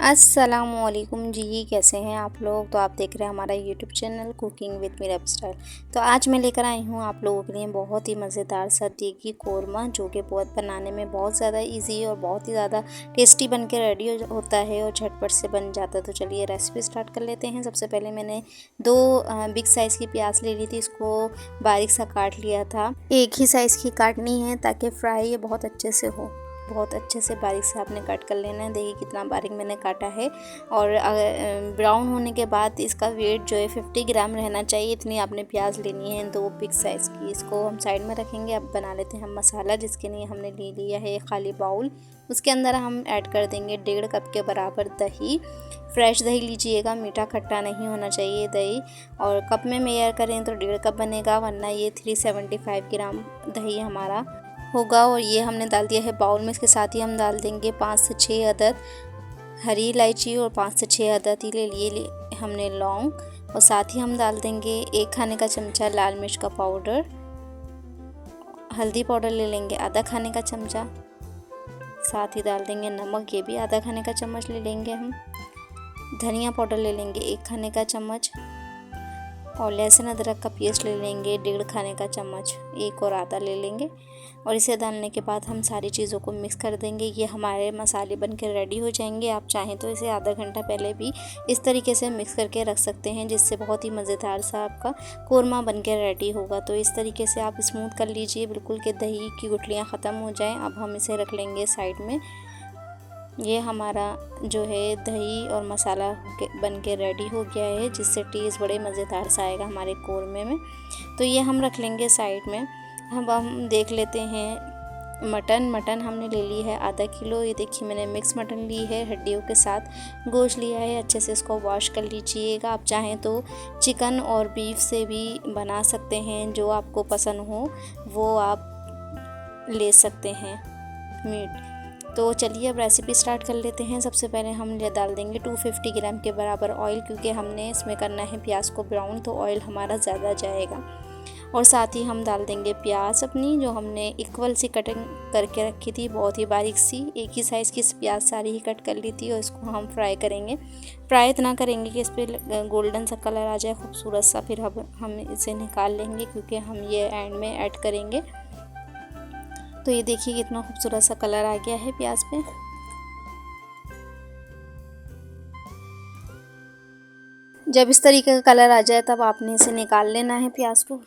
अस्सलामुअलैकुम जी, कैसे हैं आप लोग। तो आप देख रहे हैं हमारा YouTube channel cooking with Meera style. तो आज मैं लेकर आई हूँ आप लोगों के लिए बहुत ही मज़ेदार सा देगी कोरमा, जो कि बहुत बनाने में बहुत ज़्यादा इजी और बहुत ही ज़्यादा टेस्टी बन के रेडी होता है और झटपट से बन जाता है। तो चलिए रेसिपी स्टार्ट कर लेते हैं। सबसे पहले मैंने दो बिग साइज़ की प्याज ले ली थी, इसको बारीक सा काट लिया था। एक ही साइज़ की काटनी है ताकि फ्राई ये बहुत अच्छे से हो। बहुत अच्छे से बारीक से आपने कट कर लेना है। देखिए कितना बारीक मैंने काटा है। और ब्राउन होने के बाद इसका वेट जो है 50 ग्राम रहना चाहिए। इतनी आपने प्याज लेनी है, दो बिग साइज़ की। इसको हम साइड में रखेंगे। अब बना लेते हैं हम मसाला, जिसके लिए हमने ले लिया है खाली बाउल। उसके अंदर हम ऐड कर देंगे 1.5 कप के बराबर दही। फ्रेश दही लीजिएगा, मीठा खट्टा नहीं होना चाहिए दही। और कप में मेजर करें तो 1.5 कप बनेगा, वरना ये 375 ग्राम दही हमारा होगा। और ये हमने डाल दिया है बाउल में। इसके साथ ही हम डाल देंगे 5 से 6 अदद हरी इलायची और 5 से 6 अदद ही ले लिए हमने लौंग। और साथ ही हम डाल देंगे 1 खाने का चमचा लाल मिर्च का पाउडर। हल्दी पाउडर ले लेंगे आधा खाने का चमचा। साथ ही डाल देंगे नमक, ये भी आधा खाने का चम्मच ले लेंगे हम। धनिया पाउडर ले लेंगे 1 खाने का चम्मच। और लहसुन अदरक का पेस्ट ले लेंगे 1.5 खाने का चम्मच, एक और आधा ले लेंगे। और इसे डालने के बाद हम सारी चीज़ों को मिक्स कर देंगे। ये हमारे मसाले बनकर रेडी हो जाएंगे। आप चाहें तो इसे आधा घंटा पहले भी इस तरीके से मिक्स करके रख सकते हैं, जिससे बहुत ही मज़ेदार सा आपका कोरमा बनकर रेडी होगा। तो इस तरीके से आप स्मूथ कर लीजिए बिल्कुल कि दही की गुठलियाँ ख़त्म हो जाएँ। अब हम इसे रख लेंगे साइड में। ये हमारा जो है दही और मसाला बन के रेडी हो गया है, जिससे टेस्ट बड़े मज़ेदार सा आएगा हमारे कोरमे में। तो ये हम रख लेंगे साइड में। अब हम देख लेते हैं मटन हमने ले ली है आधा किलो। ये देखिए मैंने मिक्स मटन ली है, हड्डियों के साथ गोश्त लिया है। अच्छे से इसको वॉश कर लीजिएगा। आप चाहें तो चिकन और बीफ से भी बना सकते हैं, जो आपको पसंद हो वो आप ले सकते हैं मीट। तो चलिए अब रेसिपी स्टार्ट कर लेते हैं। सबसे पहले हम ये डाल देंगे 250 ग्राम के बराबर ऑयल, क्योंकि हमने इसमें करना है प्याज को ब्राउन, तो ऑयल हमारा ज़्यादा जाएगा। और साथ ही हम डाल देंगे प्याज अपनी, जो हमने इक्वल सी कटिंग करके रखी थी, बहुत ही बारीक सी। एक ही साइज़ की प्याज सारी ही कट कर ली थी। और इसको हम फ्राई करेंगे। फ्राई इतना करेंगे कि इस पर गोल्डन सा कलर आ जाए खूबसूरत सा। फिर हम इसे निकाल लेंगे, क्योंकि हम ये एंड में ऐड करेंगे। तो ये देखिए कितना खूबसूरत सा कलर आ गया है प्याज पे। जब इस तरीके का कलर आ जाए तब आपने इसे निकाल लेना है प्याज को।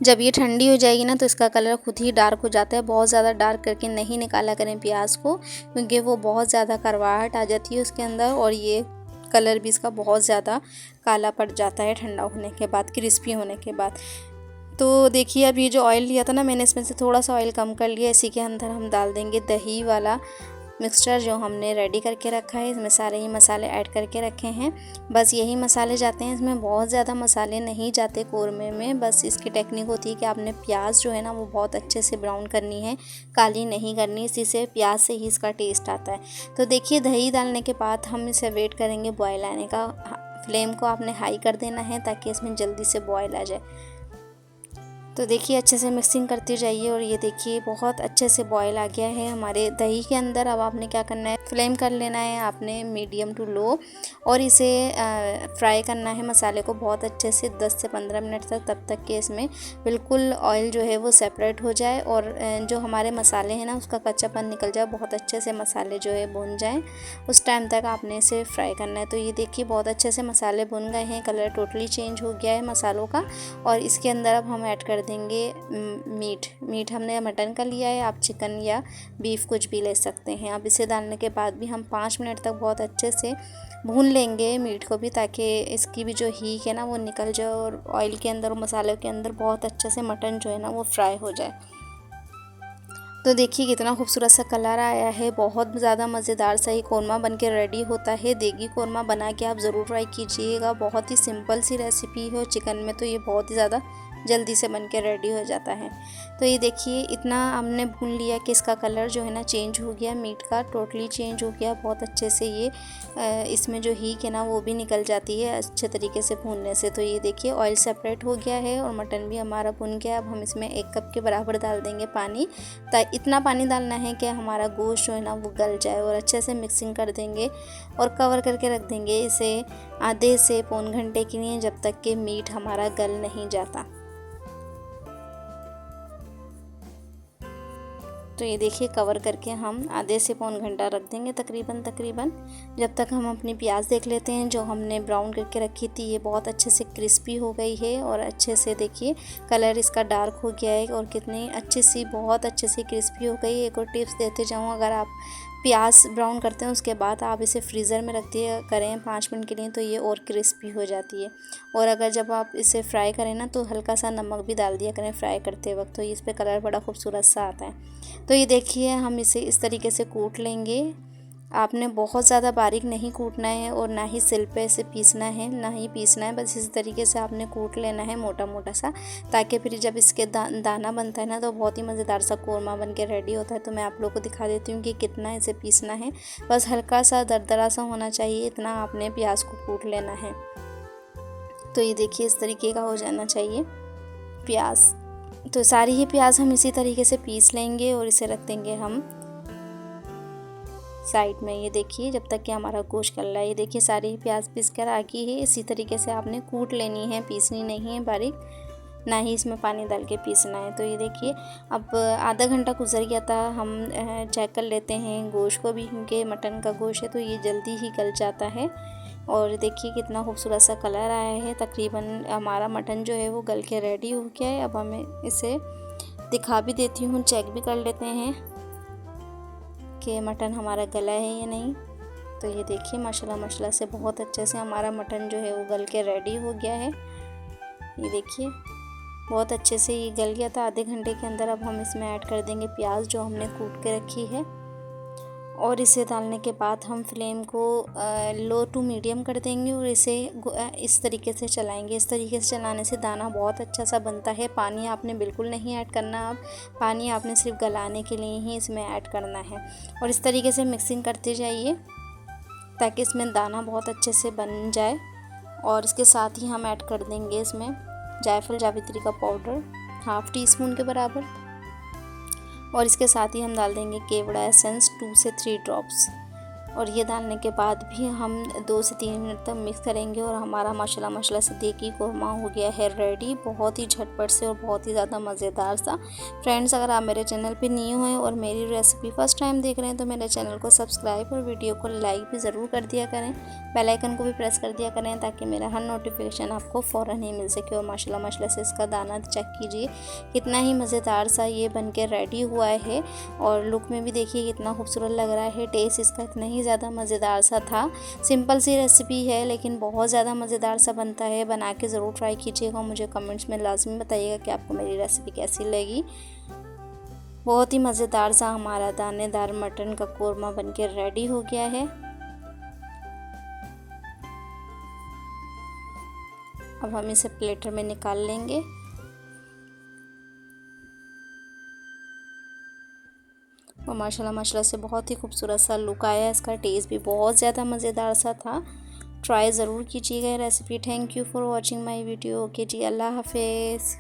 जब ये ठंडी हो जाएगी ना, तो इसका कलर खुद ही डार्क हो जाता है। बहुत ज़्यादा डार्क करके नहीं निकाला करें प्याज को, क्योंकि वो बहुत ज़्यादा करवाहट आ जाती है उसके अंदर। और ये कलर भी इसका बहुत ज़्यादा काला पड़ जाता है ठंडा होने के बाद, क्रिस्पी होने के बाद। तो देखिए अब ये जो ऑयल लिया था ना मैंने, इसमें से थोड़ा सा ऑयल कम कर लिया। इसी के अंदर हम डाल देंगे दही वाला मिक्सचर जो हमने रेडी करके रखा है। इसमें सारे ही मसाले ऐड करके रखे हैं। बस यही मसाले जाते हैं इसमें, बहुत ज़्यादा मसाले नहीं जाते कोरमे में। बस इसकी टेक्निक होती है कि आपने प्याज जो है ना वो बहुत अच्छे से ब्राउन करनी है, काली नहीं करनी। इसी से प्याज से ही इसका टेस्ट आता है। तो देखिए दही डालने के बाद हम इसे वेट करेंगे बॉयल आने का। फ्लेम को आपने हाई कर देना है ताकि इसमें जल्दी से बॉयल आ जाए। तो देखिए अच्छे से मिक्सिंग करते जाइए। और ये देखिए बहुत अच्छे से बॉयल आ गया है हमारे दही के अंदर। अब आपने क्या करना है, फ्लेम कर लेना है आपने मीडियम टू लो, और इसे फ्राई करना है मसाले को बहुत अच्छे से 10 से 15 मिनट तक, तब तक कि इसमें बिल्कुल ऑयल जो है वो सेपरेट हो जाए और जो हमारे मसाले हैं ना उसका कच्चापन निकल जाए। बहुत अच्छे से मसाले जो है भुन जाएँ, उस टाइम तक आपने इसे फ्राई करना है। तो ये देखिए बहुत अच्छे से मसाले भुन गए हैं, कलर टोटली चेंज हो गया है मसालों का। और इसके अंदर अब हम ऐड कर देंगे मीट हमने मटन का लिया है, आप चिकन या बीफ कुछ भी ले सकते हैं। अब इसे डालने के बाद भी हम 5 मिनट तक बहुत अच्छे से भून लेंगे मीट को भी, ताकि इसकी भी जो हीट है ना वो निकल जाए और ऑयल के अंदर और मसालों के अंदर बहुत अच्छे से मटन जो है ना वो फ्राई हो जाए। तो देखिए कितना खूबसूरत सा कलर आया है। बहुत ज़्यादा मज़ेदार सा ये कोरमा बन के रेडी होता है। देगी कोरमा बना के आप ज़रूर ट्राई कीजिएगा। बहुत ही सिंपल सी रेसिपी है। चिकन में तो ये बहुत ही ज़्यादा जल्दी से बन के रेडी हो जाता है। तो ये देखिए इतना हमने भून लिया कि इसका कलर जो है ना चेंज हो गया, मीट का टोटली चेंज हो गया बहुत अच्छे से। ये इसमें जो हींग है ना वो भी निकल जाती है अच्छे तरीके से भूनने से। तो ये देखिए ऑयल सेपरेट हो गया है और मटन भी हमारा भुन गया। अब हम इसमें 1 कप के बराबर डाल देंगे पानी। इतना पानी डालना है कि हमारा गोश्त जो है ना वो गल जाए, और अच्छे से मिक्सिंग कर देंगे और कवर करके रख देंगे इसे आधे से पौन घंटे के लिए, जब तक कि मीट हमारा गल नहीं जाता। तो ये देखिए कवर करके हम आधे से पौन घंटा रख देंगे तकरीबन जब तक हम अपनी प्याज देख लेते हैं जो हमने ब्राउन करके रखी थी। ये बहुत अच्छे से क्रिस्पी हो गई है और अच्छे से देखिए कलर इसका डार्क हो गया है और कितनी अच्छी सी बहुत अच्छे से क्रिस्पी हो गई। एक और टिप्स देते जाऊँ, अगर आप प्याज ब्राउन करते हैं उसके बाद आप इसे फ्रीज़र में रख दिया करें 5 मिनट के लिए, तो ये और क्रिस्पी हो जाती है। और अगर जब आप इसे फ्राई करें ना तो हल्का सा नमक भी डाल दिया करें फ्राई करते वक्त, तो इस पे कलर बड़ा खूबसूरत सा आता है। तो ये देखिए हम इसे इस तरीके से कूट लेंगे। आपने बहुत ज़्यादा बारीक नहीं कूटना है और ना ही सिल पे से पीसना है, ना ही पीसना है, बस इस तरीके से आपने कूट लेना है मोटा मोटा सा, ताकि फिर जब इसके दाना बनता है ना तो बहुत ही मज़ेदार सा कोरमा बन के रेडी होता है। तो मैं आप लोगों को दिखा देती हूँ कि कितना इसे पीसना है। बस हल्का सा दरदरा सा होना चाहिए, इतना आपने प्याज को कूट लेना है। तो ये देखिए इस तरीके का हो जाना चाहिए प्याज। तो सारी ही प्याज हम इसी तरीके से पीस लेंगे और इसे रख देंगे हम साइड में। ये देखिए जब तक कि हमारा गोश्त गल रहा है। ये देखिए सारी प्याज पीस कर आ गई है। इसी तरीके से आपने कूट लेनी है, पीसनी नहीं है बारीक, ना ही इसमें पानी डाल के पीसना है। तो ये देखिए अब आधा घंटा गुजर गया था, हम चेक कर लेते हैं गोश्त को भी, क्योंकि मटन का गोश्त है तो ये जल्दी ही गल जाता है। और देखिए कितना खूबसूरत सा कलर आया है। तकरीबन हमारा मटन जो है वो गल के रेडी हो गया है। अब हमें इसे दिखा भी देती हूँ, चेक भी कर लेते हैं कि मटन हमारा गला है या नहीं। तो ये देखिए माशाल्लाह से बहुत अच्छे से हमारा मटन जो है वो गल के रेडी हो गया है। ये देखिए बहुत अच्छे से ये गल गया था आधे घंटे के अंदर। अब हम इसमें ऐड कर देंगे प्याज जो हमने कूट के रखी है, और इसे डालने के बाद हम फ्लेम को लो टू मीडियम कर देंगे और इसे इस तरीके से चलाएंगे। इस तरीके से चलाने से दाना बहुत अच्छा सा बनता है। पानी आपने बिल्कुल नहीं ऐड करना, अब पानी आपने सिर्फ गलाने के लिए ही इसमें ऐड करना है। और इस तरीके से मिक्सिंग करते जाइए ताकि इसमें दाना बहुत अच्छे से बन जाए। और इसके साथ ही हम ऐड कर देंगे इसमें जायफल जावित्री का पाउडर 1/2 टीस्पून के बराबर, और इसके साथ ही हम डाल देंगे केवड़ा एसेंस 2 से 3 ड्रॉप्स। और ये डालने के बाद भी हम 2 से 3 मिनट तक मिक्स करेंगे और हमारा माशाल्लाह से देखिए कोरमा हो गया है रेडी, बहुत ही झटपट से और बहुत ही ज़्यादा मज़ेदार सा। फ्रेंड्स अगर आप मेरे चैनल पे न्यू हैं और मेरी रेसिपी फर्स्ट टाइम देख रहे हैं तो मेरे चैनल को सब्सक्राइब और वीडियो को लाइक भी ज़रूर कर दिया करें, बेल आइकन को भी प्रेस कर दिया करें ताकि मेरा हर नोटिफिकेशन आपको फ़ौरन ही मिल सके। और माशाल्लाह से इसका दाना चेक कीजिए कितना ही मज़ेदार सा ये बन के रेडी हुआ है, और लुक में भी देखिए कितना खूबसूरत लग रहा है। टेस्ट इसका इतना ही ज़्यादा मज़ेदार सा था। सिंपल सी रेसिपी है लेकिन बहुत ज़्यादा मज़ेदार सा बनता है। बना के ज़रूर ट्राई कीजिएगा, मुझे कमेंट्स में लाजमी बताइएगा कि आपको मेरी रेसिपी कैसी लगी। बहुत ही मज़ेदार सा हमारा दानेदार मटन का कोरमा बनके रेडी हो गया है। अब हम इसे प्लेटर में निकाल लेंगे। और माशाल्लाह से बहुत ही खूबसूरत सा लुक आया है। इसका टेस्ट भी बहुत ज़्यादा मज़ेदार सा था। ट्राई ज़रूर कीजिएगा recipe. Thank you for watching my video. Okay जी, अल्लाह हाफिज़।